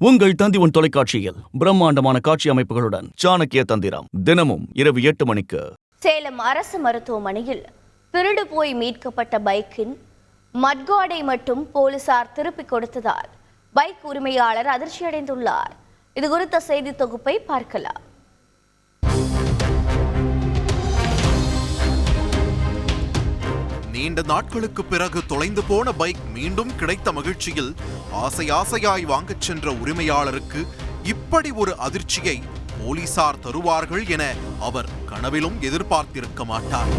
உங்கள் தந்தி தொலைக்காட்சியில் பிரம்மாண்டமான காட்சி அமைப்புகளுடன் சாணக்கிய தந்திரம் தினமும் இரவு 8 மணிக்கு. சேலம் அரசு மருத்துவமனையில் திருடு போய் மீட்கப்பட்ட பைக்கின் மட்கார்டை மட்டும் போலீசார் திருப்பிக் கொடுத்ததால் பைக் உரிமையாளர் அதிர்ச்சியடைந்துள்ளார். இது குறித்த செய்தி தொகுப்பை பார்க்கலாம். நீண்ட நாட்களுக்கு பிறகு தொலைந்து போன பைக் மீண்டும் கிடைத்த மகிழ்ச்சியில் ஆசையாய் வாங்கச் சென்ற உரிமையாளருக்கு இப்படி ஒரு அதிர்ச்சியை போலீசார் தருவார்கள் என அவர் கனவிலும் எதிர்பார்த்திருக்க மாட்டார்.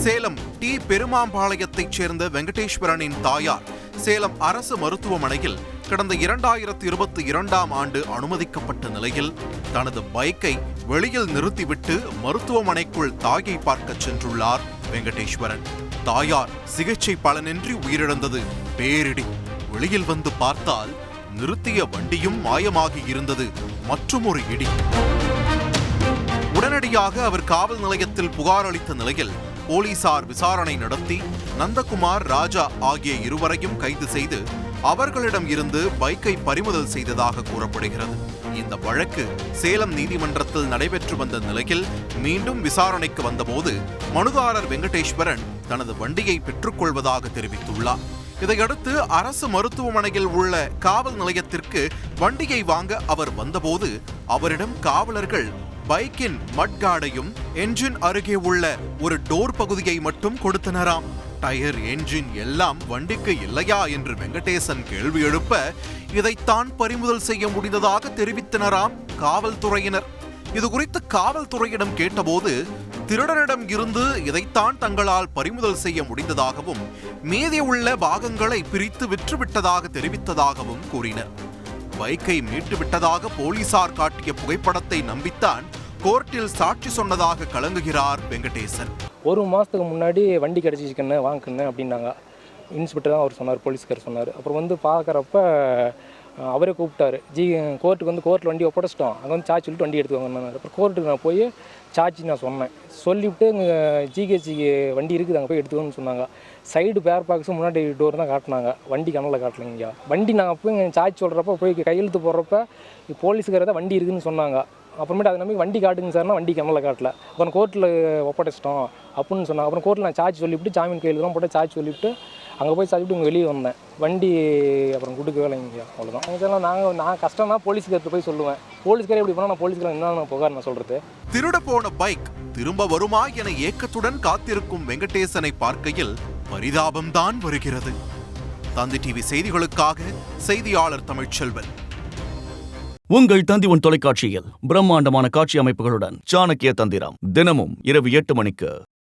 சேலம் டி பெருமாம்பாளையத்தைச் சேர்ந்த வெங்கடேஸ்வரனின் தாயார் சேலம் அரசு மருத்துவமனையில் கடந்த 2022ஆம் ஆண்டு அனுமதிக்கப்பட்ட நிலையில் தனது பைக்கை வெளியில் நிறுத்திவிட்டு மருத்துவமனைக்குள் தாயை பார்க்க சென்றுள்ளார் வெங்கடேஸ்வரன். தாயார் சிகிச்சை பலனின்றி உயிரிழந்தது பேரிடி. வெளியில் வந்து பார்த்தால் நிறுத்திய வண்டியும் மாயமாகி இருந்தது மற்றுமொரு இடி. உடனடியாக அவர் காவல் நிலையத்தில் புகார் அளித்த நிலையில் போலீசார் விசாரணை நடத்தி நந்தகுமார், ராஜா ஆகிய இருவரையும் கைது செய்து அவர்களிடம் இருந்து பைக்கை பறிமுதல் செய்ததாக கூறப்படுகிறது. இந்த வழக்கு சேலம் நீதிமன்றத்தில் நடைபெற்று வந்த நிலையில் மீண்டும் விசாரணைக்கு வந்தபோது மனுதாரர் வெங்கடேஸ்வரன் தனது வண்டியை பெற்றுக்கொள்வதாக தெரிவித்துள்ளார். இதையடுத்து அரசு மருத்துவமனையில் உள்ள காவல் நிலையத்திற்கு வண்டியை வாங்க அவர் வந்தபோது அவரிடம் காவலர்கள் பைக்கின் மட்கார்டையும் என்ஜின் அருகே உள்ள ஒரு டோர் பகுதியை மட்டும் கொடுத்தனராம். டயர், என்ஜின் எல்லாம் வண்டிக்கு இல்லையா என்று வெங்கடேசன் கேள்வி எழுப்ப இதைத்தான் பறிமுதல் செய்ய முடிந்ததாக தெரிவித்தனராம் காவல்துறையினர். இது குறித்து காவல்துறையிடம் கேட்டபோது திருடனிடம் இருந்து இதைத்தான் தங்களால் பறிமுதல் செய்ய முடிந்ததாகவும் மீதி உள்ள பாகங்களை பிரித்து விற்றுவிட்டதாக தெரிவித்ததாகவும் கூறினர். பைக்கை மீட்டு விட்டதாக போலீசார் காட்டிய புகைப்படத்தை நம்பித்தான் கோர்ட்டில் சாட்சி சொன்னதாக கலங்குகிறார் வெங்கடேசன். ஒரு மாதத்துக்கு முன்னாடி வண்டி கிடச்சிச்சுக்கண்ணு வாங்கண்ணு அப்படின்னாங்க. இன்ஸ்பெக்டர் தான் அவர் சொன்னார், போலீஸ்கார் சொன்னார். அப்புறம் வந்து பார்க்குறப்ப அவரே கூப்பிட்டாரு. கோர்ட்டில் வண்டி ஒப்படைச்சிட்டோம், அங்கே வந்து சார்ஜ் சொல்லிட்டு வண்டி எடுத்துக்கோங்கன்னாரு. அப்புறம் கோர்ட்டுக்கு நான் போய் சார்ஜ் நான் சொன்னேன். சொல்லிவிட்டு இங்கே ஜிஹெச்சிக்கு வண்டி இருக்குது, அங்கே போய் எடுத்துக்கோன்னு சொன்னாங்க. சைடு பேர் பாக்ஸும் முன்னாடி டோர் தான் காட்டினாங்க, வண்டி கண்ணில் காட்டலைங்க. வண்டி நாங்கள் போய் இங்கே சார்ஜ் சொல்கிறப்ப போய் கையெழுத்து போடுறப்ப போலீஸுக்கார தான் வண்டி இருக்குதுன்னு சொன்னாங்க. அப்புறமேட்டு அதை நம்பி வண்டி காட்டுங்க சார்னா வண்டி கண்ணில் காட்டல. அப்புறம் கோர்ட்டில் ஒப்படைச்சிட்டோம் அப்படின்னு சொன்னாங்க. அப்புறம் கோர்ட்டில் நான் சார்ஜ் சொல்லிவிட்டு ஜாமீன் கையெழுத்துலாம் போட்டு சார்ஜ் சொல்லிவிட்டு அங்கே போய் சார்ஜிட்டு இங்கே வெளியே வந்தேன். வண்டி அப்புறம் கொடுக்கவே இல்லைங்க. அவ்வளோதான். இதெல்லாம் நான் கஷ்டம்னா போலீஸ்கார்ட்ட போய் சொல்லுவேன். போலீஸ்காரே எப்படி போனால் நான் போலீஸ்காரன் என்ன புகார் நான் சொல்கிறது. திருட போன பைக் திரும்ப வருமா என ஏக்கத்துடன் காத்திருக்கும் வெங்கடேசனை பார்க்கையில் பரிதாபம்தான் வருகிறது. தந்தி டிவி செய்திகளுக்காக செய்தியாளர் தமிழ்ச்செல்வன். உங்கள் தந்தி தொலைக்காட்சியில் பிரம்மாண்டமான காட்சி அமைப்புகளுடன் சாணக்கிய தந்திரம் தினமும் இரவு 8 மணிக்கு.